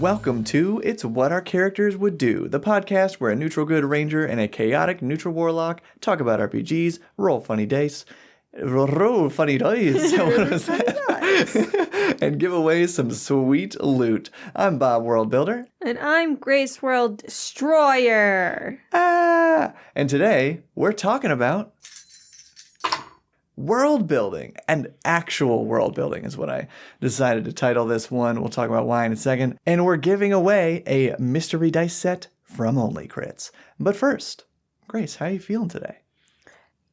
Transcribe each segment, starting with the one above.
Welcome to It's What Our Characters Would Do, the podcast where a neutral good ranger and a chaotic neutral warlock talk about RPGs, roll funny dice, what was that? And give away some sweet loot. I'm Bob World Builder. And I'm Grace World Destroyer. And today we're talking about world building, and actual world building is what I decided to title this one. We'll talk about why in a second. And we're giving away a mystery dice set from Only Crits. But first, Grace, how are you feeling today?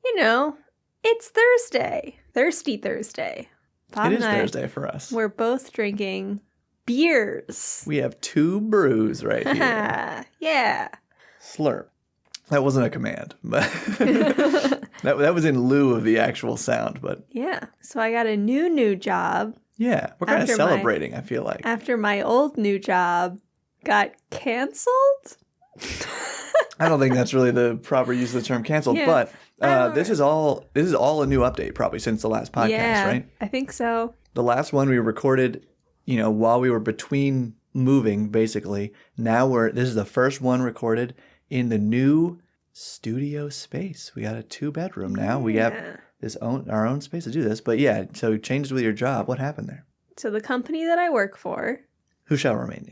You know, it's Thursday. Thirsty Thursday. Bob it is and Thursday for us. We're both drinking beers. We have two brews right here. Yeah. Slurp. That wasn't a command, but that was in lieu of the actual sound. But yeah. So I got a new job. Yeah. We're kind of celebrating, I feel like. After my old new job got canceled? I don't think that's really the proper use of the term canceled, Yeah. but this is all a new update probably since the last podcast, right? I think so. The last one we recorded, while we were between moving, basically. Now this is the first one recorded in the new studio space. We got a 2-bedroom now. We have our own space to do this. But yeah, so changes with your job. What happened there? So the company that I work for, who shall remain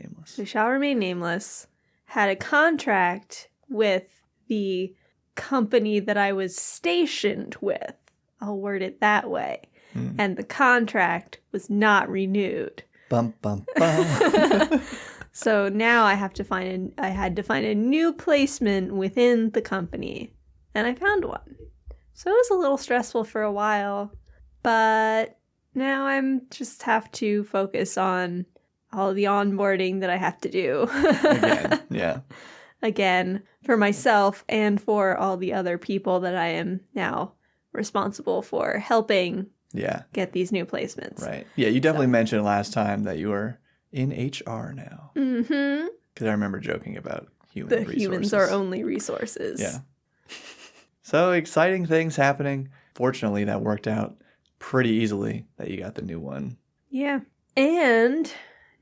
nameless, had a contract with the company that I was stationed with. I'll word it that way. And the contract was not renewed. Bum, bum, bum. So now I had to find a new placement within the company, and I found one. So it was a little stressful for a while, but now I'm just have to focus on all the onboarding that I have to do. Again, yeah. Again, for myself and for all the other people that I am now responsible for helping get these new placements. Right. Yeah, you definitely mentioned last time that you were in HR now. Mm-hmm. Because I remember joking about resources. Humans are only resources. Yeah. So exciting things happening. Fortunately, that worked out pretty easily that you got the new one. Yeah. And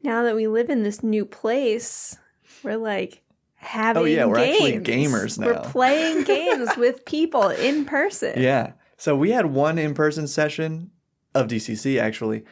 now that we live in this new place, we're like having games. We're actually gamers now. We're playing games with people in person. Yeah. So we had one in-person session of DCC, actually.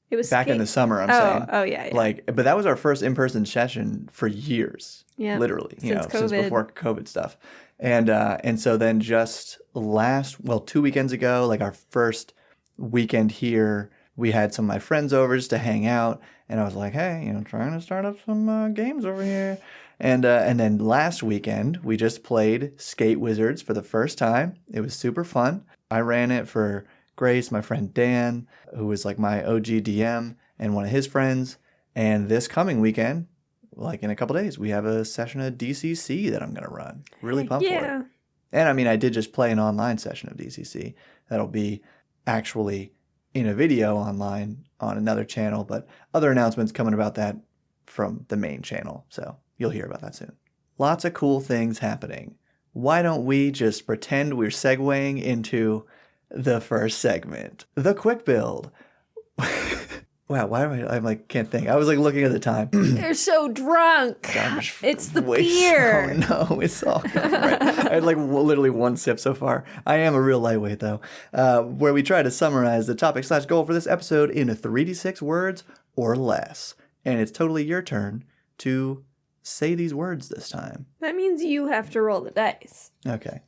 It was back in the summer, I'm saying. Oh, yeah. But that was our first in-person session for years. Yeah. Literally. Since before COVID stuff. And so then just 2 weekends ago, like our first weekend here, we had some of my friends over just to hang out. And I was like, hey, trying to start up some games over here. And then last weekend, we just played Skate Wizards for the first time. It was super fun. I ran it for Grace, my friend Dan, who was like my OG DM, and one of his friends. And this coming weekend, like in a couple days, we have a session of DCC that I'm going to run. Really pumped for it. And I did just play an online session of DCC. That'll be actually in a video online on another channel, but other announcements coming about that from the main channel. So you'll hear about that soon. Lots of cool things happening. Why don't we just pretend we're segueing into the first segment, the quick build. Wow, why am I can't think. I was looking at the time. You're so drunk. Gosh, it's the beer. Oh no, it's all good. Right. I had literally one sip so far. I am a real lightweight though. Where we try to summarize the topic / goal for this episode in 3d6 words or less. And it's totally your turn to say these words this time. That means you have to roll the dice. Okay.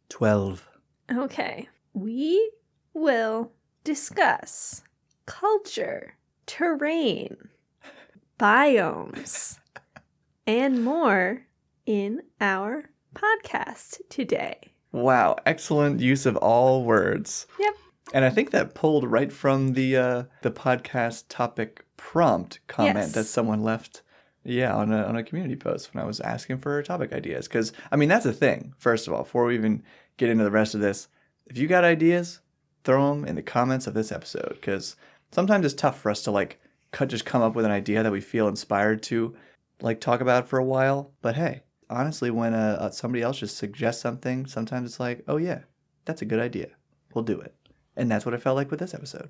12. Okay. We will discuss culture, terrain, biomes, and more in our podcast today. Wow. Excellent use of all words. Yep. And I think that pulled right from the podcast topic prompt comment that someone left. Yeah, on a community post when I was asking for topic ideas. Because, that's the thing, first of all, before we even get into the rest of this. If you got ideas, throw them in the comments of this episode. Because sometimes it's tough for us to, just come up with an idea that we feel inspired to, talk about for a while. But hey, honestly, when somebody else just suggests something, sometimes it's like, oh yeah, that's a good idea. We'll do it. And that's what it felt like with this episode.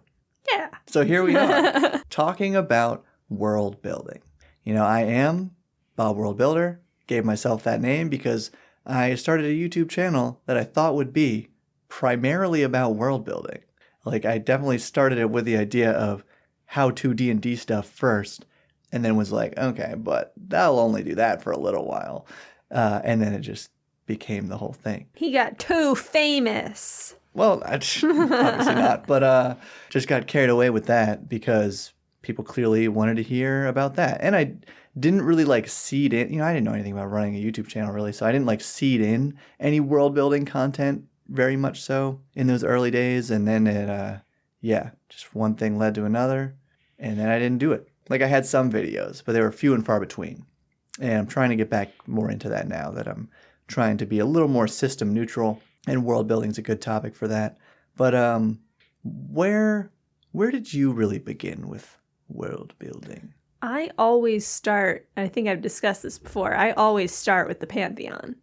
Yeah. So here we are, talking about world building. I am Bob World Builder, gave myself that name because I started a YouTube channel that I thought would be primarily about world building. Like, I definitely started it with the idea of how to D&D stuff first, and then was like, okay, but I'll only do that for a little while. And then it just became the whole thing. He got too famous. Well, obviously not, but just got carried away with that because people clearly wanted to hear about that. And I didn't really seed in, I didn't know anything about running a YouTube channel really, so I didn't seed in any world building content very much so in those early days. And then it, just one thing led to another, and then I didn't do it. I had some videos, but they were few and far between. And I'm trying to get back more into that now that I'm trying to be a little more system neutral, and world building is a good topic for that. But where did you really begin with world building? I always start, I think I've discussed this before, I always start with the Pantheon.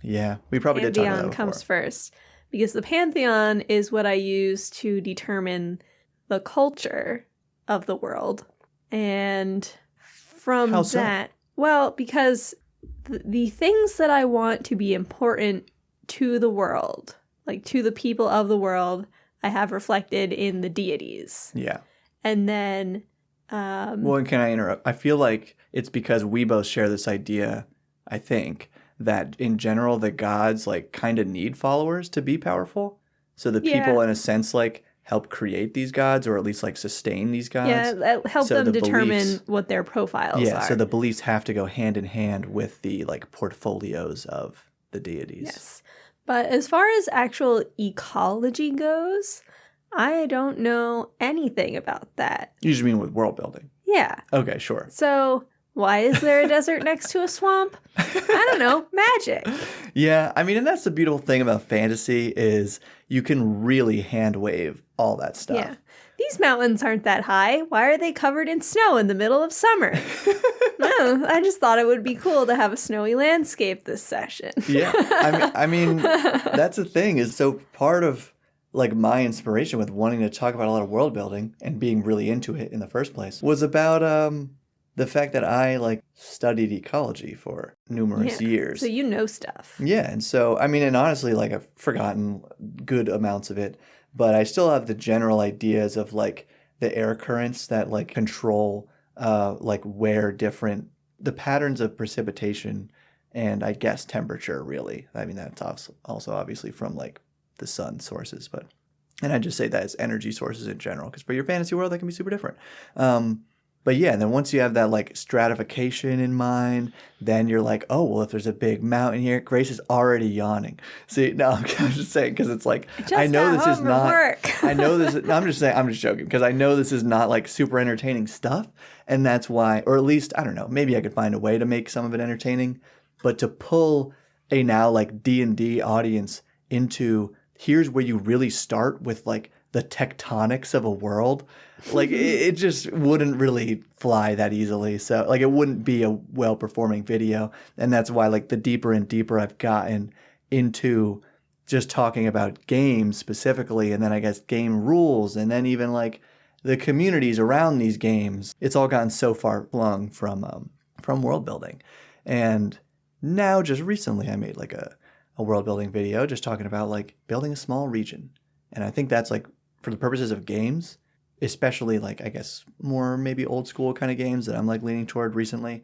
Yeah, we probably did talk about that before. Pantheon comes first, because the Pantheon is what I use to determine the culture of the world. And from How so? that, well, because the things that I want to be important to the world, to the people of the world, I have reflected in the deities. Yeah. And then... well, can I interrupt? I feel like it's because we both share this idea, I think, that in general the gods kind of need followers to be powerful. So the people in a sense help create these gods, or at least sustain these gods. Yeah, help them determine what their profiles are. Yeah, so the beliefs have to go hand in hand with the portfolios of the deities. Yes. But as far as actual ecology goes, I don't know anything about that. You just mean with world building? Yeah. Okay, sure. So why is there a desert next to a swamp? I don't know. Magic. Yeah, and that's the beautiful thing about fantasy is you can really hand wave all that stuff. Yeah. These mountains aren't that high. Why are they covered in snow in the middle of summer? I just thought it would be cool to have a snowy landscape this session. Yeah. That's the thing is, so part of my inspiration with wanting to talk about a lot of world building and being really into it in the first place was about the fact that I studied ecology for numerous years. So you know stuff. Yeah, and so and honestly I've forgotten good amounts of it, but I still have the general ideas of the air currents that control where different the patterns of precipitation and I guess temperature really. That's also obviously from the sun sources, and I just say that as energy sources in general, because for your fantasy world that can be super different. But yeah, and then once you have that stratification in mind, then you're oh, well, if there's a big mountain here, Grace is already yawning. See, no, I'm just saying because it's I know this is not. Work. I know this. No, I'm just saying. I'm just joking because I know this is not super entertaining stuff, and that's why, or at least I don't know. Maybe I could find a way to make some of it entertaining, but to pull a now D&D audience into here's where you really start with the tectonics of a world, it just wouldn't really fly that easily. So it wouldn't be a well-performing video. And that's why the deeper and deeper I've gotten into just talking about games specifically, and then I guess game rules, and then even the communities around these games, it's all gotten so far flung from world building. And now just recently I made a world building video just talking about building a small region. And I think that's for the purposes of games, especially I guess more maybe old school kind of games that I'm leaning toward recently,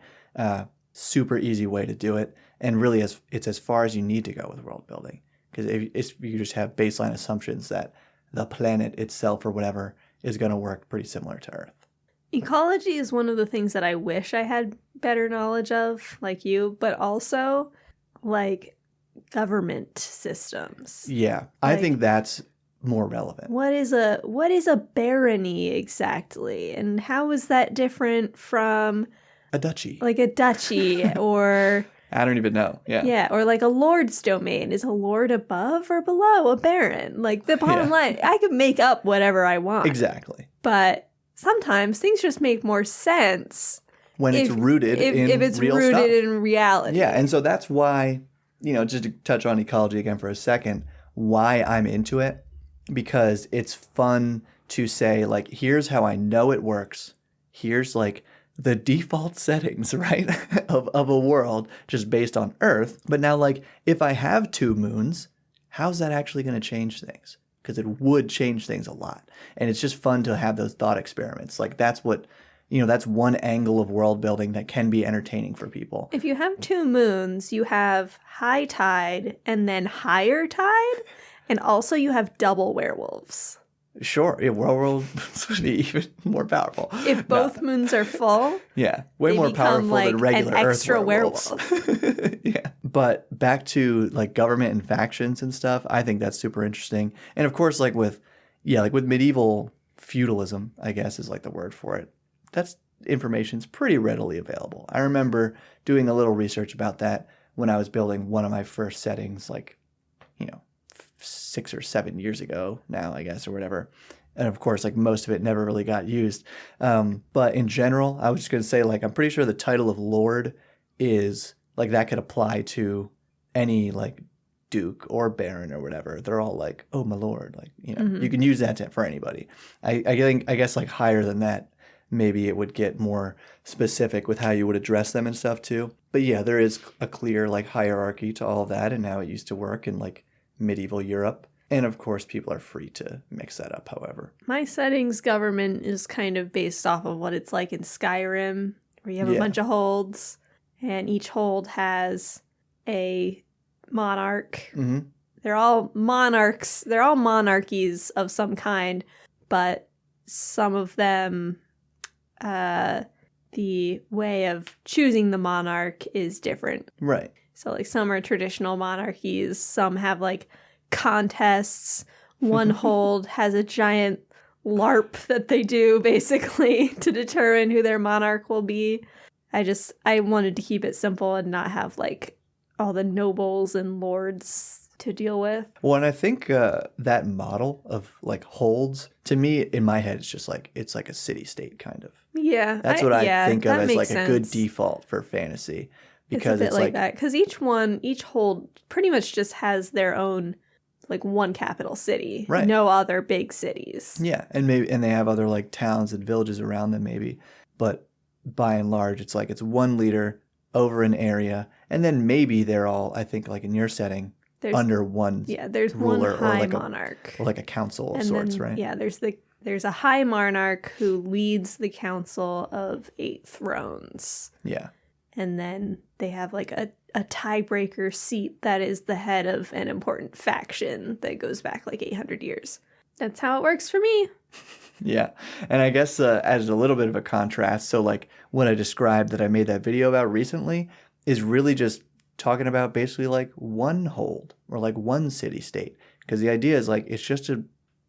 super easy way to do it. And really it's as far as you need to go with world building. Because if you just have baseline assumptions that the planet itself or whatever is going to work pretty similar to Earth. Ecology is one of the things that I wish I had better knowledge of, like you, but also government systems. Yeah, I think that's more relevant. What is a barony exactly, and how is that different from a duchy? A duchy or I don't even know. Yeah. Yeah, or a lord's domain. Is a lord above or below a baron? The bottom line, I could make up whatever I want. Exactly. But sometimes things just make more sense when it's rooted in if it's real rooted stuff. in reality. Yeah, and so that's why, just to touch on ecology again for a second, why I'm into it, because it's fun to say, like, here's how I know it works. Here's, like, the default settings, right, of a world just based on Earth. But now, like, if I have 2 moons, how's that actually going to change things? Because it would change things a lot. And it's just fun to have those thought experiments. Like, that's what, that's one angle of world building that can be entertaining for people. If you have 2 moons, you have high tide and then higher tide. And also you have double werewolves. Sure, werewolves would be even more powerful. If both moons are full, way more powerful than regular an Earth extra werewolves. Yeah, but back to like government and factions and stuff. I think that's super interesting. And of course, like with medieval feudalism, I guess is like the word for it. That's information's pretty readily available. I remember doing a little research about that when I was building one of my first settings, like 6 or 7 years ago now, I guess, or whatever. And of course, like most of it never really got used. But in general, I was just going to say, like, I'm pretty sure the title of Lord is like that could apply to any like Duke or Baron or whatever. They're all like, oh, my Lord. Like, you can use that for anybody. I guess like higher than that, maybe it would get more specific with how you would address them and stuff too. But yeah, there is a clear like hierarchy to all of that. And now it used to work in like medieval Europe. And of course, people are free to mix that up, however. My settings government is kind of based off of what it's like in Skyrim, where you have a bunch of holds, and each hold has a monarch. Mm-hmm. They're all monarchs. They're all monarchies of some kind, but some of them, the way of choosing the monarch is different. Right. So, like, some are traditional monarchies. Some have, like, contests. One hold has a giant LARP that they do, basically, to determine who their monarch will be. I wanted to keep it simple and not have, like, all the nobles and lords to deal with. Well, and I think that model of, like, holds, to me, in my head, it's like a city-state, kind of. Yeah. That's what I think of as, like, sense. a good default for fantasy. Because it's like that. Because each hold pretty much just has their own, like, one capital city. Right. No other big cities. Yeah, and they have other like towns and villages around them maybe, but by and large, it's like it's one leader over an area, and then maybe they're all, I think, like in your setting, under one there's ruler, one high or like monarch, or like a council of sorts, right? Yeah, there's a high monarch who leads the council of 8 thrones. Yeah. And then they have like a tiebreaker seat that is the head of an important faction that goes back like 800 years. That's how it works for me. Yeah. And I guess as a little bit of a contrast, so like what I described that I made that video about recently is really just talking about basically like one hold or like one city-state. Because the idea is like it's just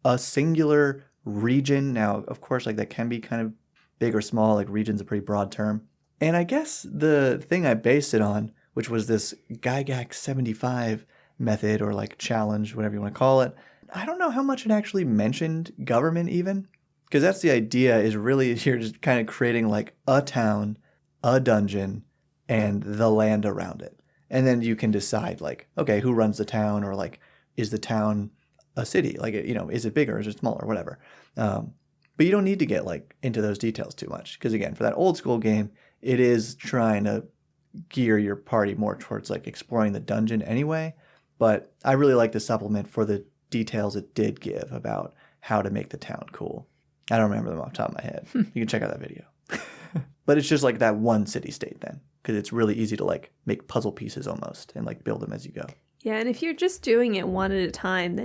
a singular region. Now, of course, like that can be kind of big or small. Like region's a pretty broad term. And I guess the thing I based it on, which was this Gygax 75 method or like challenge, whatever you want to call it, I don't know how much it actually mentioned government even. Because that's the idea, is really you're just kind of creating like a town, a dungeon, and the land around it. And then you can decide like, okay, who runs the town, or like, is the town a city? Like, is it bigger, is it smaller, whatever. But you don't need to get like into those details too much. Because again, for that old school game, it is trying to gear your party more towards like exploring the dungeon anyway. But I really like the supplement for the details it did give about how to make the town cool. I don't remember them off the top of my head. You can check out that video. But it's just like that one city-state then, because it's really easy to like make puzzle pieces almost and like build them as you go. Yeah, and if you're just doing it one at a time,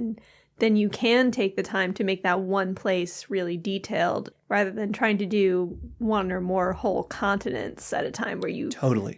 then you can take the time to make that one place really detailed, rather than trying to do one or more whole continents at a time where you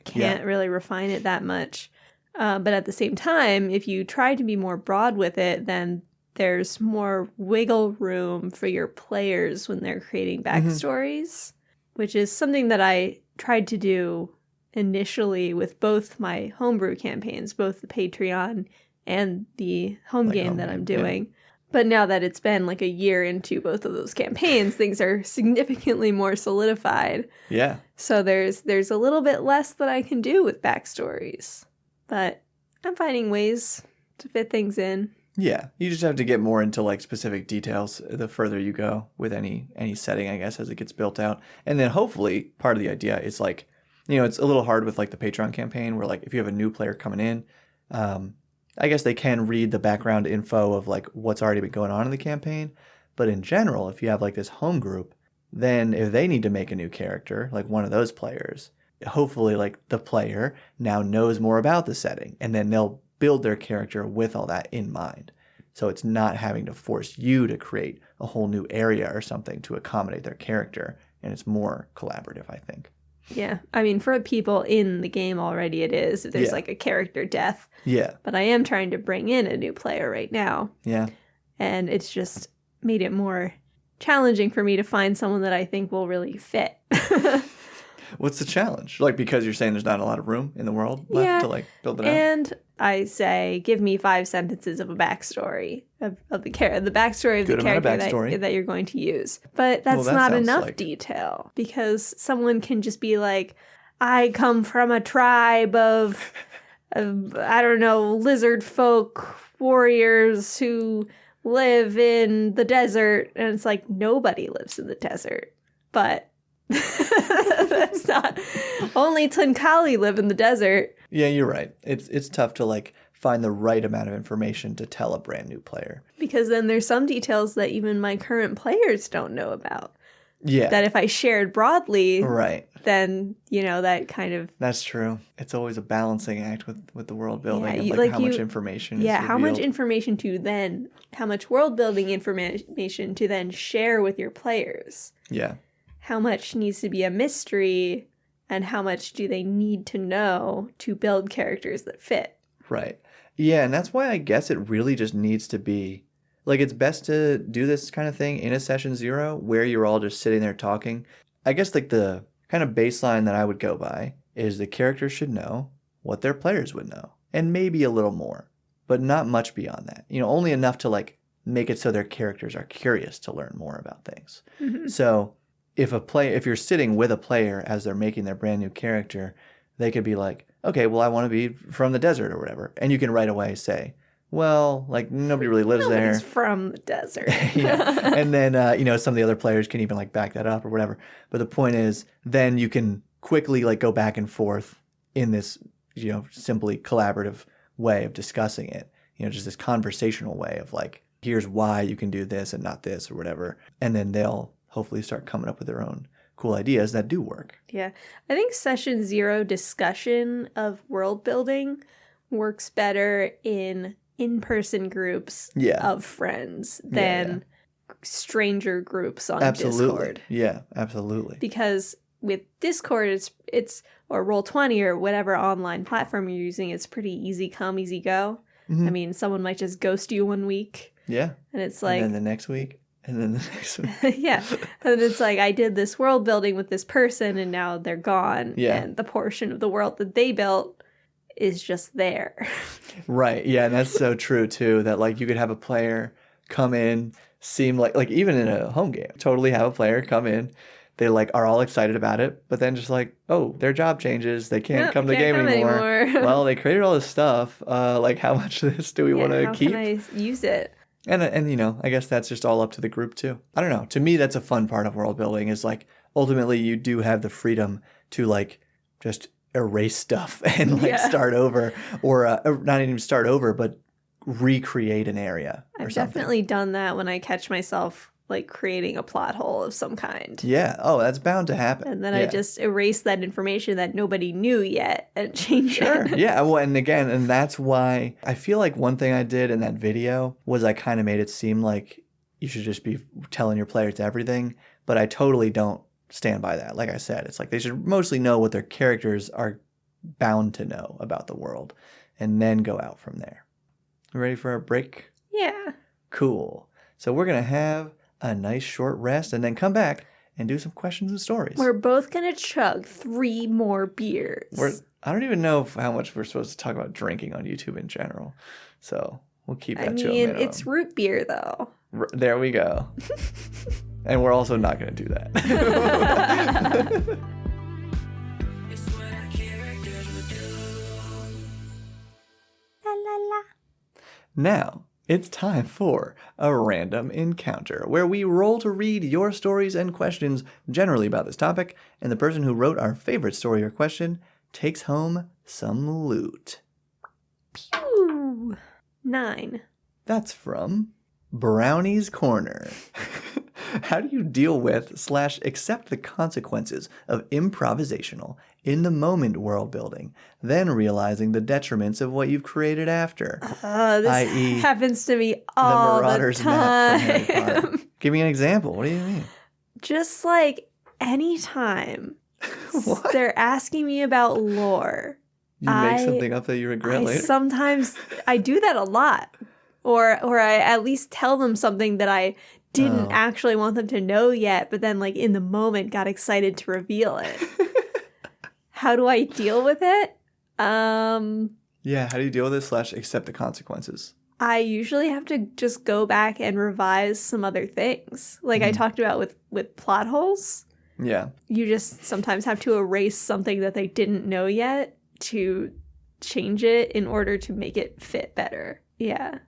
can't really refine it that much. But at the same time, if you try to be more broad with it, then there's more wiggle room for your players when they're creating backstories, which is something that I tried to do initially with both my homebrew campaigns, both the Patreon and the home game that I'm doing. Yeah. But now that it's been like a year into both of those campaigns, things are significantly more solidified. Yeah. So there's a little bit less that I can do with backstories. But I'm finding ways to fit things in. Yeah, you just have to get more into like specific details the further you go with any setting, I guess, as it gets built out. And then hopefully part of the idea is like, it's a little hard with like the Patreon campaign where like if you have a new player coming in, I guess they can read the background info of like what's already been going on in the campaign. But in general, if you have like this home group, then if they need to make a new character, like one of those players, hopefully like the player now knows more about the setting, and then they'll build their character with all that in mind. So it's not having to force you to create a whole new area or something to accommodate their character, and it's more collaborative, I think. Yeah, I mean, for people in the game already it is. There's like a character death. Yeah. But I am trying to bring in a new player right now. Yeah. And it's just made it more challenging for me to find someone that I think will really fit. What's the challenge? Like, because you're saying there's not a lot of room in the world left to like build it out? And I say, give me 5 sentences of a backstory of the backstory of the character that you're going to use. But that's not enough detail, because someone can just be like, I come from a tribe of I don't know, lizard folk warriors who live in the desert. And it's like, nobody lives in the desert. But that's not, only Tunkali live in the desert. Yeah, you're right. It's tough to like find the right amount of information to tell a brand new player. Because then there's some details that even my current players don't know about. Yeah. That if I shared broadly, right, then, that kind of... That's true. It's always a balancing act with the world building and like how much information is revealed. How much information how much world building information to then share with your players. Yeah. How much needs to be a mystery, and how much do they need to know to build characters that fit. Right. Yeah, and that's why I guess it really just needs to be, like, it's best to do this kind of thing in a session 0 where you're all just sitting there talking. I guess like the kind of baseline that I would go by is the characters should know what their players would know, and maybe a little more, but not much beyond that. Only enough to like make it so their characters are curious to learn more about things. Mm-hmm. So if you're sitting with a player as they're making their brand new character, they could be like, okay, well, I want to be from the desert or whatever. And you can right away say, well, like nobody really lives there. Nobody's from the desert. Yeah. And then, some of the other players can even like back that up or whatever. But the point is, then you can quickly like go back and forth in this, simply collaborative way of discussing it. Just this conversational way of like, here's why you can do this and not this or whatever. And then they'll hopefully start coming up with their own cool ideas that do work. Yeah. I think session 0 discussion of world building works better in-person groups of friends than stranger groups on Discord. Yeah, absolutely. Because with Discord, it's or Roll20 or whatever online platform you're using, it's pretty easy come, easy go. Mm-hmm. I mean, someone might just ghost you one week. Yeah. And it's like... And then the next week. And then the next one. Yeah. And it's like, I did this world building with this person and now they're gone. Yeah. And the portion of the world that they built is just there. Right. Yeah. And that's so true too, that like you could have a player come in, seem like even in a home game, totally have a player come in. They like are all excited about it, but then just like, oh, their job changes. They can't come to the game anymore. Well, they created all this stuff. Like how much of this do we want to keep? How can I use it? And I guess that's just all up to the group too. I don't know. To me, that's a fun part of world building is like, ultimately you do have the freedom to like just erase stuff and like start over or not even start over, but recreate an area or something. I've definitely done that when I catch myself like creating a plot hole of some kind. Yeah. Oh, that's bound to happen. And then I just erase that information that nobody knew yet and change it. Yeah. Well, and that's why I feel like one thing I did in that video was I kind of made it seem like you should just be telling your players everything, but I totally don't stand by that. Like I said, it's like they should mostly know what their characters are bound to know about the world and then go out from there. Ready for a break? Yeah. Cool. So we're going to have a nice short rest and then come back and do some questions and stories. We're both going to chug 3 more beers. I don't even know how much we're supposed to talk about drinking on YouTube in general. So we'll keep that to a minimum. It's root beer, though. There we go. And we're also not going to do that. La, la, la. Now, It's time for a random encounter, where we roll to read your stories and questions generally about this topic, and the person who wrote our favorite story or question takes home some loot. Pew! 9. That's from Brownie's Corner. How do you deal with / accept the consequences of improvisational, in-the-moment world building, then realizing the detriments of what you've created after? This happens to me all the Marauder's time. Map from Harry Potter. Give me an example. What do you mean? Just like anytime they're asking me about lore. You make something up that you regret later? Sometimes I do that a lot. Or I at least tell them something that I didn't actually want them to know yet, but then like in the moment got excited to reveal it. How do I deal with it? Yeah, how do you deal with it / accept the consequences? I usually have to just go back and revise some other things. Like I talked about with plot holes. Yeah. You just sometimes have to erase something that they didn't know yet to change it in order to make it fit better. Yeah.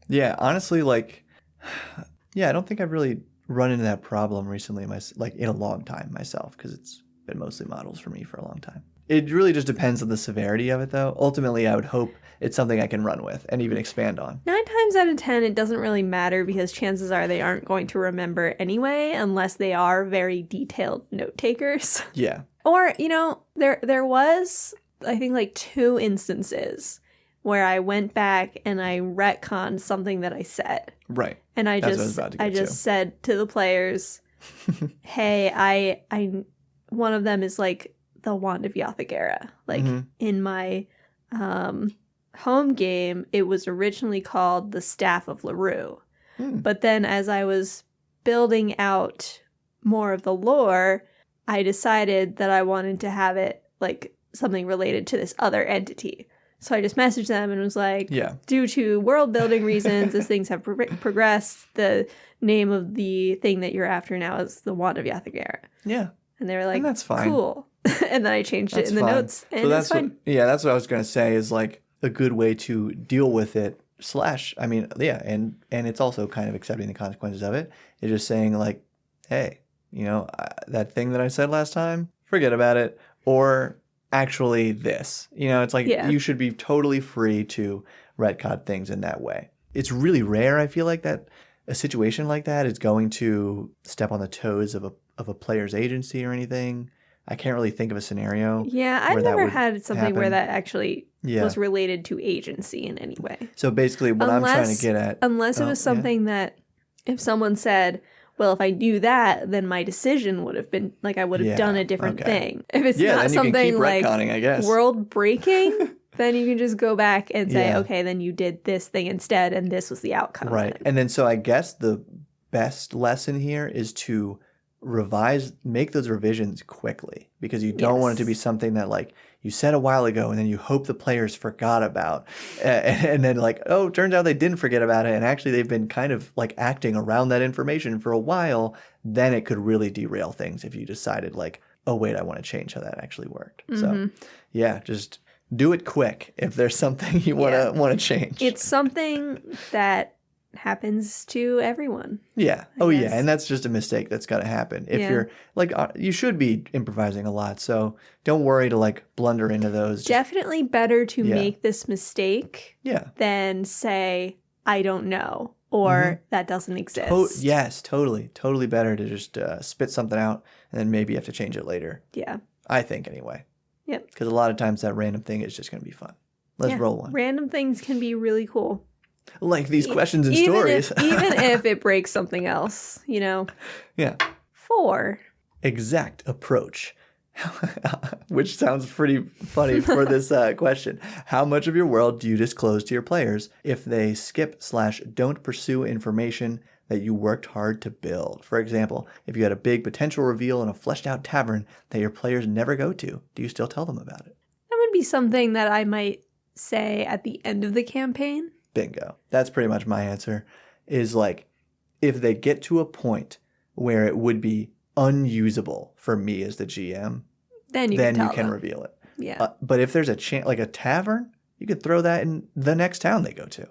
Yeah, honestly, like, I don't think I've really run into that problem recently, in a long time myself, because it's been mostly models for me for a long time. It really just depends on the severity of it, though. Ultimately, I would hope it's something I can run with and even expand on. 9 times out of 10, it doesn't really matter because chances are they aren't going to remember anyway, unless they are very detailed note takers. Yeah. Or, there was, I think, like 2 instances where I went back and I retconned something that I said. Right. And I just said to the players, hey, I one of them is like the Wand of Yathagera. Like in my home game, it was originally called the Staff of LaRue. But then as I was building out more of the lore, I decided that I wanted to have it like something related to this other entity. So I just messaged them and was like, due to world building reasons, as things have progressed, the name of the thing that you're after now is the Wand of Yathagera. Yeah. And they were like, and that's fine. Cool. And then I changed it in the notes. And so that's fine. That's what I was going to say is like a good way to deal with it / and it's also kind of accepting the consequences of it. It's just saying like, hey, that thing that I said last time, forget about it. Or actually this, it's like you should be totally free to retcon things in that way. It's really rare, I feel like, that a situation like that is going to step on the toes of a player's agency or anything. I can't really think of a scenario. Yeah, I've never had something where that actually was related to agency in any way. So basically what I'm trying to get at... Unless it was something that if someone said, well, if I do that, then my decision would have been, like, I would have done a different thing. If it's not something like world breaking, then you can just go back and say, okay, then you did this thing instead, and this was the outcome. Right. And then so I guess the best lesson here is to make those revisions quickly, because you don't want it to be something that like you said a while ago and then you hope the players forgot about, and then like, oh, turns out they didn't forget about it and actually they've been kind of like acting around that information for a while. Then it could really derail things if you decided like, oh wait, I want to change how that actually worked. So just do it quick if there's something you want to change. It's something that happens to everyone. Yeah. And that's just a mistake that's got to happen. If you're like, you should be improvising a lot, so don't worry to like blunder into those. Definitely better to make this mistake than say, I don't know, or that doesn't exist. Yes, totally better to just spit something out and then maybe you have to change it later. Yeah, I think anyway. Yep. Because a lot of times that random thing is just going to be fun. Let's roll one. Random things can be really cool. Like these questions and stories. Even if it breaks something else, Yeah. 4. Exact approach. Which sounds pretty funny for this question. How much of your world do you disclose to your players if they skip / don't pursue information that you worked hard to build? For example, if you had a big potential reveal in a fleshed out tavern that your players never go to, do you still tell them about it? That would be something that I might say at the end of the campaign. Bingo. That's pretty much my answer. Is like, if they get to a point where it would be unusable for me as the GM, then you can reveal it. Yeah. But if there's a chance, like a tavern, you could throw that in the next town they go to.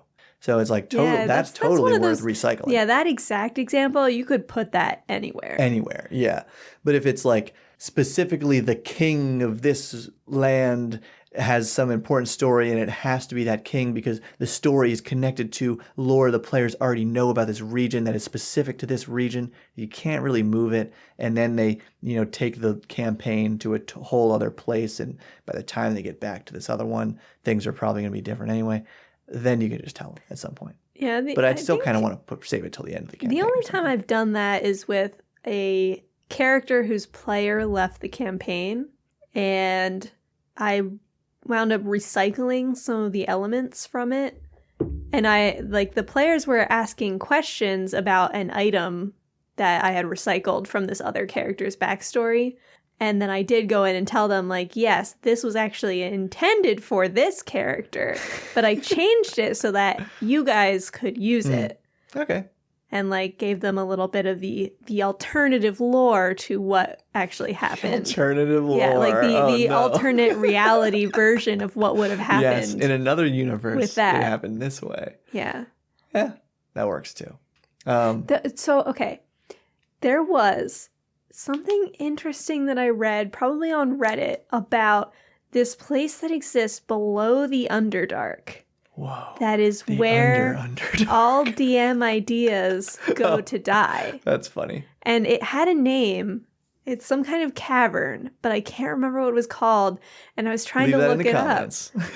So it's like that's totally worth recycling. Yeah, that exact example, you could put that anywhere. Anywhere, yeah. But if it's like specifically the king of this land has some important story and it has to be that king because the story is connected to lore the players already know about this region that is specific to this region, you can't really move it. And then they, take the campaign to a whole other place. And by the time they get back to this other one, things are probably going to be different anyway. Then you can just tell them at some point. Yeah, but I still kind of want to save it till the end of the campaign. The only time I've done that is with a character whose player left the campaign, and I wound up recycling some of the elements from it. And the players were asking questions about an item that I had recycled from this other character's backstory. And then I did go in and tell them, yes, this was actually intended for this character, but I changed it so that you guys could use it. Okay. And gave them a little bit of the alternative lore to what actually happened. Alternative lore. Yeah, the alternate reality version of what would have happened. Yes, in another universe, with that. It happened this way. Yeah. Yeah, that works too. Okay. There was something interesting that I read, probably on Reddit, about this place that exists below the Underdark. Whoa. That is where all DM ideas go to die. That's funny. And it had a name. It's some kind of cavern, but I can't remember what it was called. And I was trying to look it up.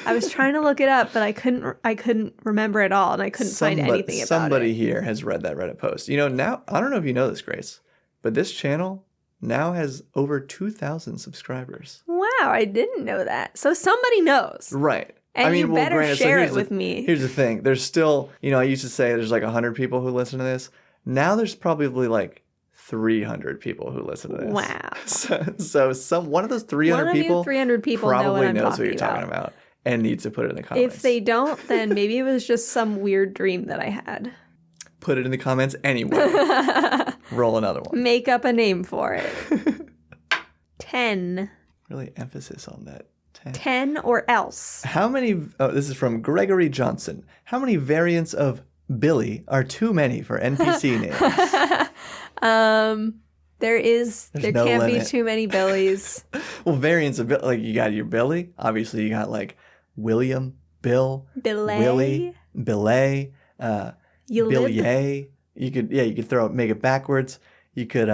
I was trying to look it up, but I couldn't remember it all, and I couldn't find anything about it. Somebody here has read that Reddit post. Now, I don't know if you know this, Grace, but this channel now has over 2,000 subscribers. Wow, I didn't know that. So somebody knows. Right. And you better share it with me. Here's the thing. There's still, I used to say there's 100 people who listen to this. Now there's probably 300 people who listen to this. Wow. So one of those 300 people, 300 people probably knows what you're talking about and needs to put it in the comments. If they don't, then maybe it was just some weird dream that I had. Put it in the comments anyway. Roll another one. Make up a name for it. 10. Really emphasis on that. 10 or else. How many, this is from Gregory Johnson. How many variants of Billy are too many for NPC names? There no can't limit. be too many Billies. Well, variants of you got your Billy. Obviously, you got William, Bill, Willie, Billet, Billier. You could make it backwards. You could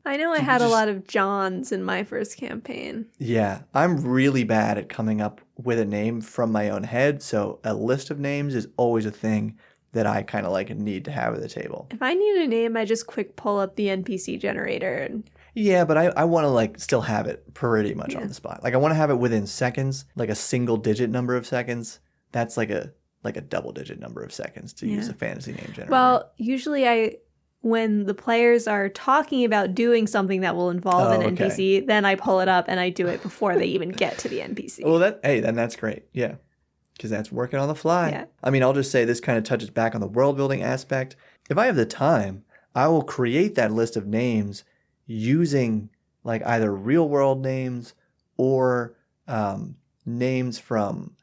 I know I had a lot of Johns in my first campaign. Yeah, I'm really bad at coming up with a name from my own head, so a list of names is always a thing that I kind of need to have at the table. If I need a name, I just quick pull up the NPC generator. Yeah, but I want to still have it pretty much on the spot. I want to have it within seconds, a single digit number of seconds. That's like a double digit number of seconds to use a fantasy name generator. Well, usually when the players are talking about doing something that will involve an NPC, then I pull it up and I do it before they even get to the NPC. Well, then that's great. Yeah. Because that's working on the fly. Yeah. I mean, I'll just say this kind of touches back on the world building aspect. If I have the time, I will create that list of names using either real world names or names from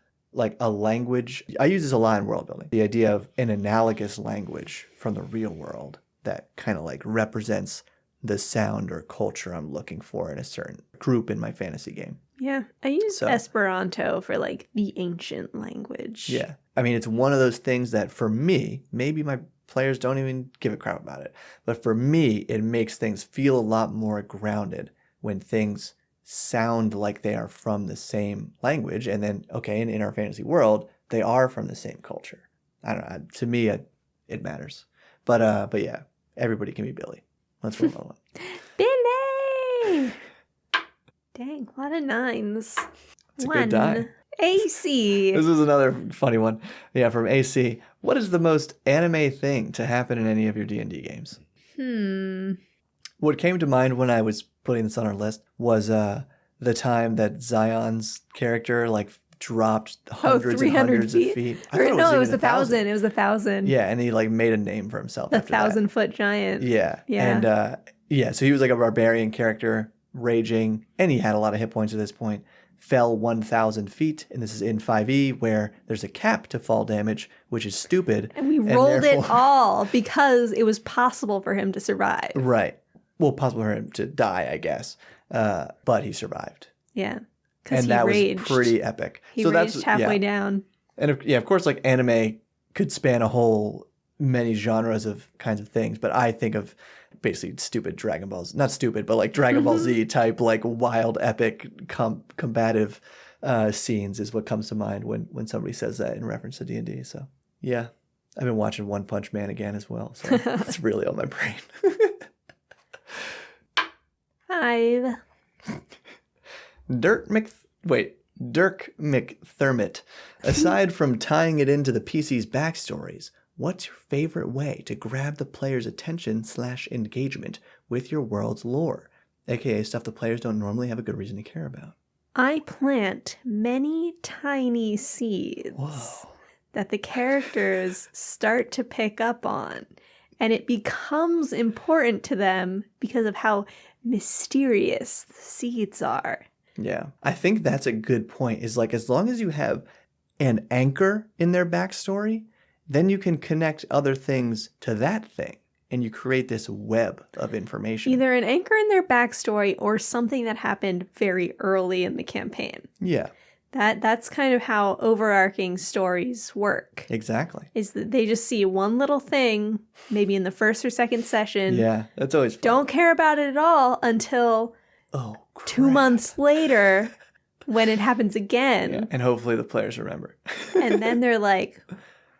a language. I use this a lot in world building. The idea of an analogous language from the real world that kind of represents the sound or culture I'm looking for in a certain group in my fantasy game. Yeah, I use Esperanto for the ancient language. Yeah. I mean, it's one of those things that for me, maybe my players don't even give a crap about it, but for me, it makes things feel a lot more grounded when things sound like they are from the same language. And then, in our fantasy world, they are from the same culture. I don't know. To me, it matters. But yeah, everybody can be Billy. Let's roll another one. Billy! Dang, a lot of 9s. It's a good die. AC. This is another funny one. Yeah, from AC. What is the most anime thing to happen in any of your D&D games? What came to mind when I was putting this on our list was the time that Zion's character dropped hundreds and hundreds of feet. It was 1,000. It was 1,000. Yeah, and he made a name for himself. The 1,000-foot giant. Yeah. And so he was a barbarian character, raging, and he had a lot of hit points at this point. fell 1,000 feet, and this is in 5e, where there's a cap to fall damage, which is stupid. And we rolled it all because it was possible for him to survive. Right. Well, possible for him to die, I guess. But he survived. Yeah. And that raged. Was pretty epic. He raged halfway down. And of course, like anime could span a whole many genres of kinds of things, but I think of basically stupid Dragon Balls, not stupid, but like Dragon Ball Z type, like wild, epic, combative scenes is what comes to mind when somebody says that in reference to D&D. So yeah, I've been watching One Punch Man again as well, so it's really on my brain. 5. Dirk McThermott. Aside from tying it into the PC's backstories, what's your favorite way to grab the player's attention / engagement with your world's lore, aka stuff the players don't normally have a good reason to care about? I plant many tiny seeds that the characters start to pick up on, and it becomes important to them because of how mysterious the seeds are. Yeah, I think that's a good point, is like as long as you have an anchor in their backstory, then you can connect other things to that thing, and you create this web of information. Either an anchor in their backstory or something that happened very early in the campaign. Yeah. That's kind of how overarching stories work. Exactly. Is that they just see one little thing, maybe in the first or second session. Yeah, that's always fun. Don't care about it at all until 2 months later when it happens again. Yeah. And hopefully the players remember. And then they're like,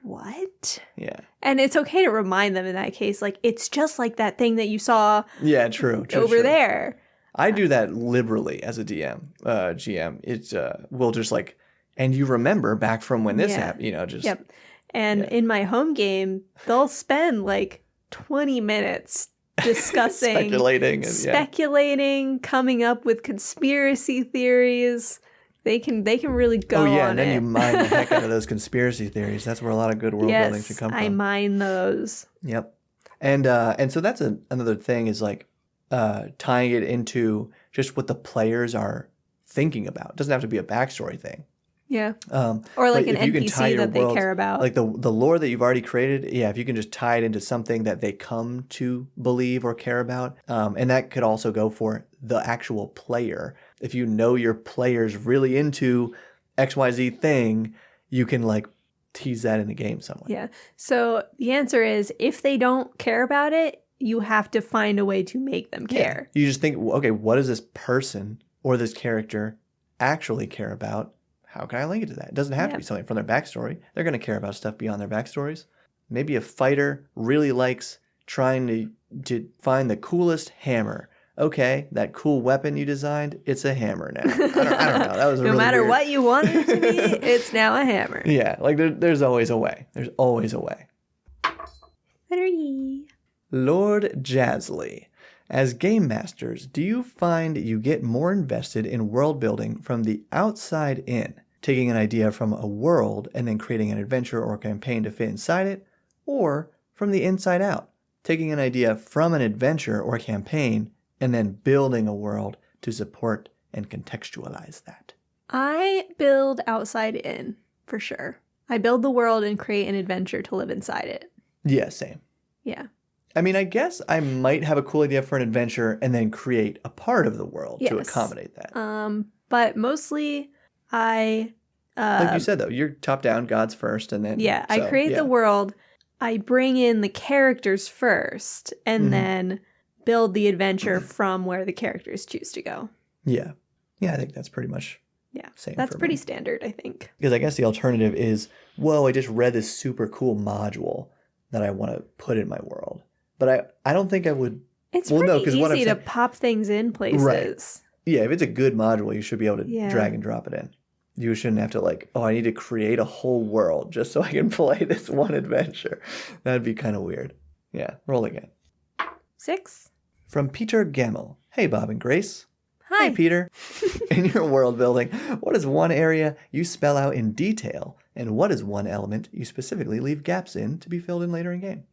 what? Yeah. And it's okay to remind them in that case, like, it's just like that thing that you saw true, over there. I do that liberally as a GM. It's we'll just like, and you remember back from when this happened, just. Yep. And in my home game, they'll spend like 20 minutes discussing, speculating, coming up with conspiracy theories. They can really go on it. And then you mine the heck out of those conspiracy theories. That's where a lot of good world building should come from. I mine those. Yep. And so that's another thing is like tying it into just what the players are thinking about. It doesn't have to be a backstory thing. Yeah. Or like an NPC that they care about. Like the lore that you've already created, if you can just tie it into something that they come to believe or care about. And that could also go for the actual player. If you know your player's really into XYZ thing, you can like tease that in the game somewhere. Yeah. So the answer is if they don't care about it, you have to find a way to make them care. You just think, okay, what does this person or this character actually care about? How can I link it to that? It doesn't have to be something from their backstory. They're going to care about stuff beyond their backstories. Maybe a fighter really likes trying to find the coolest hammer. Okay, that cool weapon you designed, it's a hammer now. I don't know. That was no really matter weird. What you want it to be, it's now a hammer. Yeah, like there's always a way. There's always a way. 3. Lord Jazzly. As game masters, do you find you get more invested in world building from the outside in, taking an idea from a world and then creating an adventure or campaign to fit inside it, or from the inside out, taking an idea from an adventure or campaign and then building a world to support and contextualize that? I build outside in, for sure. I build the world and create an adventure to live inside it. Yeah, same. Yeah. I mean, I guess I might have a cool idea for an adventure and then create a part of the world to accommodate that. But mostly I... like you said, though, you're top-down, God's first, and then... Yeah, I create the world. I bring in the characters first, and then build the adventure from where the characters choose to go. Yeah. Yeah, I think that's pretty much same. That's pretty standard, I think. Because I guess the alternative is, whoa, I just read this super cool module that I want to put in my world. But I don't think I would... It's pretty easy to pop things in places. Right. Yeah, if it's a good module, you should be able to drag and drop it in. You shouldn't have to like, I need to create a whole world just so I can play this one adventure. That'd be kind of weird. Yeah, roll again. 6. From Peter Gemmel. Hey, Bob and Grace. Hi. Hey, Peter. In your world building, what is one area you spell out in detail, and what is one element you specifically leave gaps in to be filled in later in game?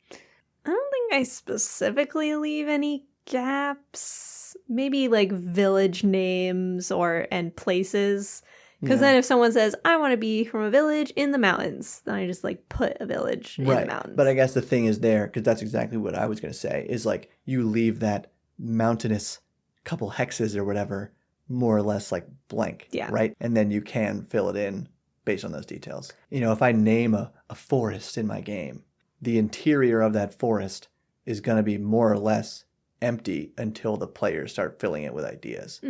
I don't think I specifically leave any gaps, maybe like village names and places. Because then if someone says, I want to be from a village in the mountains, then I just like put a village in the mountains. But I guess the thing is there, because that's exactly what I was going to say, is like you leave that mountainous couple hexes or whatever more or less like blank, right? And then you can fill it in based on those details. You know, if I name a forest in my game, the interior of that forest is going to be more or less empty until the players start filling it with ideas.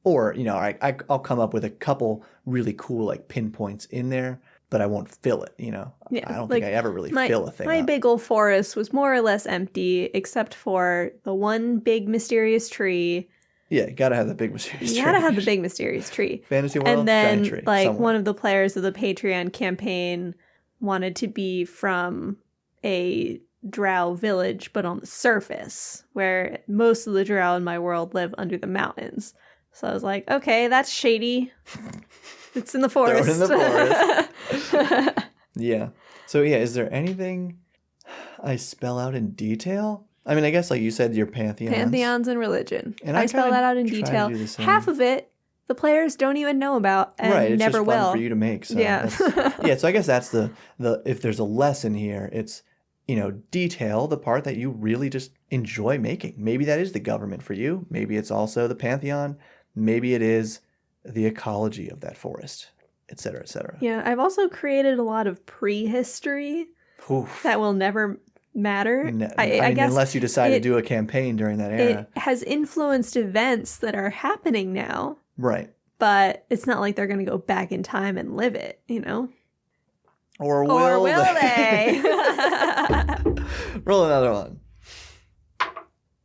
Or, you know, I'll come up with a couple really cool like pinpoints in there, but I won't fill it, you know. I don't think I ever really fill a thing My up. big old forest was more or less empty, except for the one big mysterious tree. Yeah, you gotta have the big mysterious tree. You gotta have the big mysterious tree. Fantasy world, and then, giant tree. Like, somewhere. one of the players of the Patreon campaign wanted to be from a drow village, but on the surface, where most of the drow in my world live under the mountains. So I was like, okay, that's shady. It's in the forest. Throw it in the forest. Yeah. So yeah, is there anything I spell out in detail? I mean, I guess like you said, your pantheons. Pantheons and religion. And I spell that out in detail. Half of it, the players don't even know about and never will. Right, it's just fun for you to make. So yeah. So I guess that's the if there's a lesson here, it's, you know, detail the part that you really just enjoy making. Maybe that is the government for you. Maybe it's also the pantheon. Maybe it is the ecology of that forest, et cetera, et cetera. Yeah, I've also created a lot of prehistory that will never matter. I guess unless you decide to do a campaign during that era. It has influenced events that are happening now. Right. But it's not like they're going to go back in time and live it, you know? Or will they? Roll another one.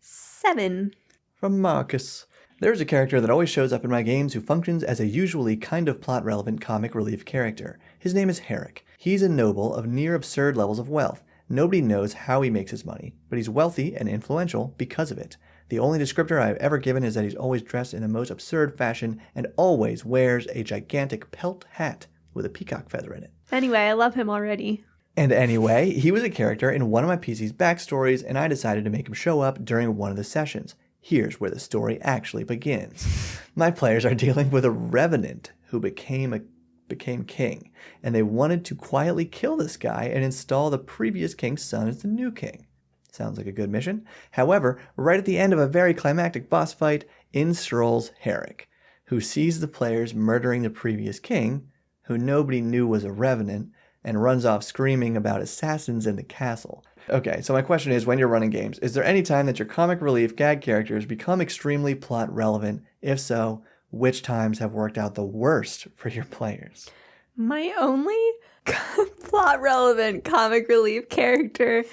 7. From Marcus. There's a character that always shows up in my games who functions as a usually kind of plot-relevant comic relief character. His name is Herrick. He's a noble of near absurd levels of wealth. Nobody knows how he makes his money, but he's wealthy and influential because of it. The only descriptor I've ever given is that he's always dressed in the most absurd fashion and always wears a gigantic pelt hat with a peacock feather in it. Anyway, I love him already. And anyway, he was a character in one of my PC's backstories, and I decided to make him show up during one of the sessions. Here's where the story actually begins. My players are dealing with a revenant who became king, and they wanted to quietly kill this guy and install the previous king's son as the new king. Sounds like a good mission. However, right at the end of a very climactic boss fight, in strolls Herrick, who sees the players murdering the previous king, who nobody knew was a revenant, and runs off screaming about assassins in the castle. Okay, so my question is, when you're running games, is there any time that your comic relief gag characters become extremely plot relevant? If so, which times have worked out the worst for your players? My only plot relevant comic relief character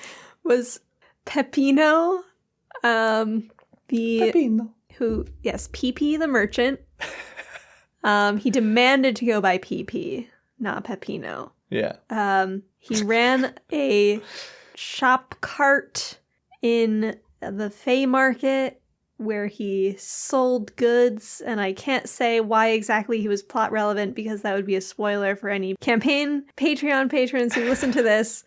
was Peppino. Peppino. Yes, PP the merchant. He demanded to go by PP, not Peppino. Yeah. He ran a shop cart in the Fey Market where he sold goods, and I can't say why exactly he was plot relevant because that would be a spoiler for any campaign Patreon patrons who listen to this.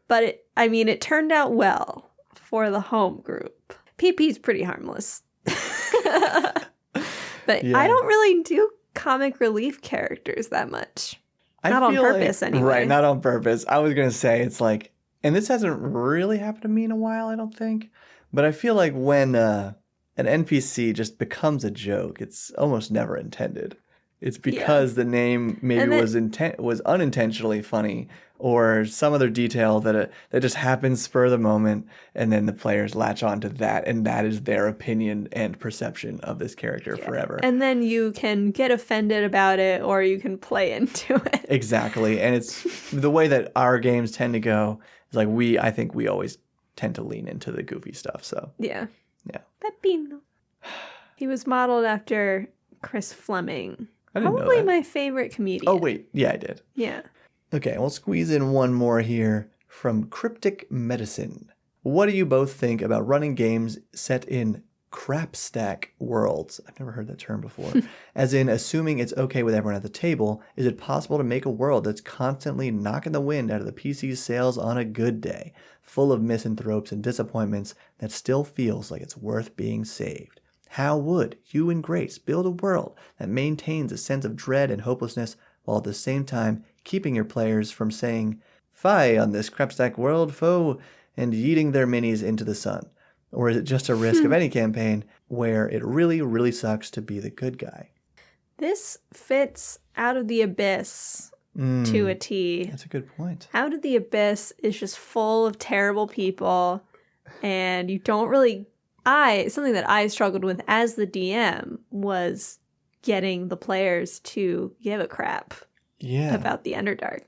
But it turned out well for the home group. PP's pretty harmless. But yeah. I don't really do comic relief characters that much. Not on purpose, anyway. Right, not on purpose. I was going to say, it's like, and this hasn't really happened to me in a while, I don't think. But I feel like when an NPC just becomes a joke, it's almost never intended. It's because the name maybe was unintentionally funny, or some other detail that just happens spur of the moment, and then the players latch onto that, and that is their opinion and perception of this character forever. And then you can get offended about it, or you can play into it. Exactly, and it's the way that our games tend to go. Is like I think we always tend to lean into the goofy stuff. So yeah. Peppino. He was modeled after Chris Fleming. I didn't know that. Probably my favorite comedian. Oh wait, yeah, I did. Yeah. Okay, we'll squeeze in one more here from Cryptic Medicine. What do you both think about running games set in crap stack worlds. I've never heard that term before. As in, assuming it's okay with everyone at the table, is it possible to make a world that's constantly knocking the wind out of the PC's sails on a good day, full of misanthropes and disappointments that still feels like it's worth being saved? How would you and Grace build a world that maintains a sense of dread and hopelessness while at the same time keeping your players from saying, "Fie on this crapstack world, foe," and yeeting their minis into the sun? Or is it just a risk of any campaign where it really, really sucks to be the good guy? This fits Out of the Abyss to a T. That's a good point. Out of the Abyss is just full of terrible people, and you don't really... something that I struggled with as the DM was getting the players to give a crap about the Underdark.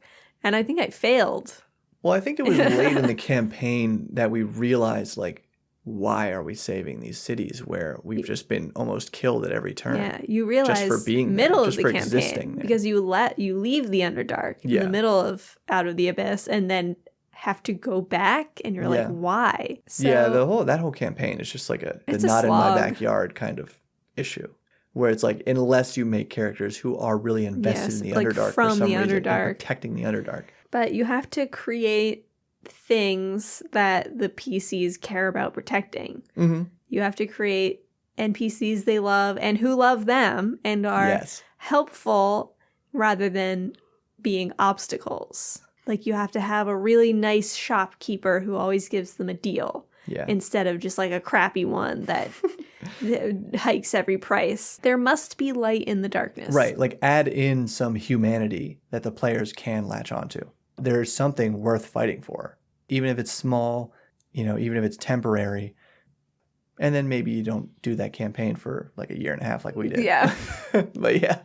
And I think I failed. Well, I think it was late in the campaign that we realized, like, why are we saving these cities where we've just been almost killed at every turn? Yeah, you realize just for being middle there, of the campaign because you leave the Underdark in the middle of Out of the Abyss and then have to go back, and you're like, why? So, that whole campaign is just like the not in my backyard kind of issue, where it's like, unless you make characters who are really invested in the Underdark from for some the reason, Underdark, and protecting the Underdark. But you have to create things that the PCs care about protecting. Mm-hmm. You have to create NPCs they love and who love them and are helpful rather than being obstacles. Like, you have to have a really nice shopkeeper who always gives them a deal instead of just like a crappy one that hikes every price. There must be light in the darkness. Right. Like, add in some humanity that the players can latch onto. There's something worth fighting for, even if it's small, even if it's temporary. And then maybe you don't do that campaign for like a year and a half like we did. Yeah. But yeah.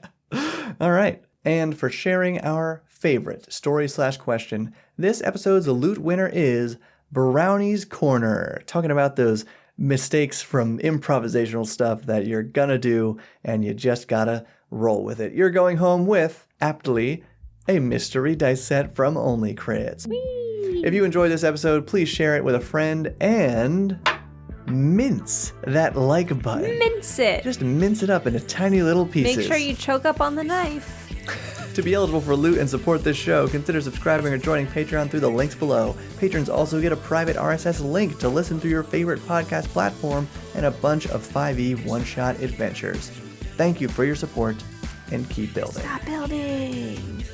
All right. And for sharing our favorite story/question, this episode's loot winner is Brownie's Corner, talking about those mistakes from improvisational stuff that you're gonna do and you just gotta roll with it. You're going home with, aptly, a mystery dice set from Only Crits. Whee! If you enjoyed this episode, please share it with a friend and mince that like button. Mince it. Just mince it up into tiny little pieces. Make sure you choke up on the knife. To be eligible for loot and support this show, consider subscribing or joining Patreon through the links below. Patrons also get a private RSS link to listen through your favorite podcast platform and a bunch of 5e one-shot adventures. Thank you for your support, and keep building. Stop building.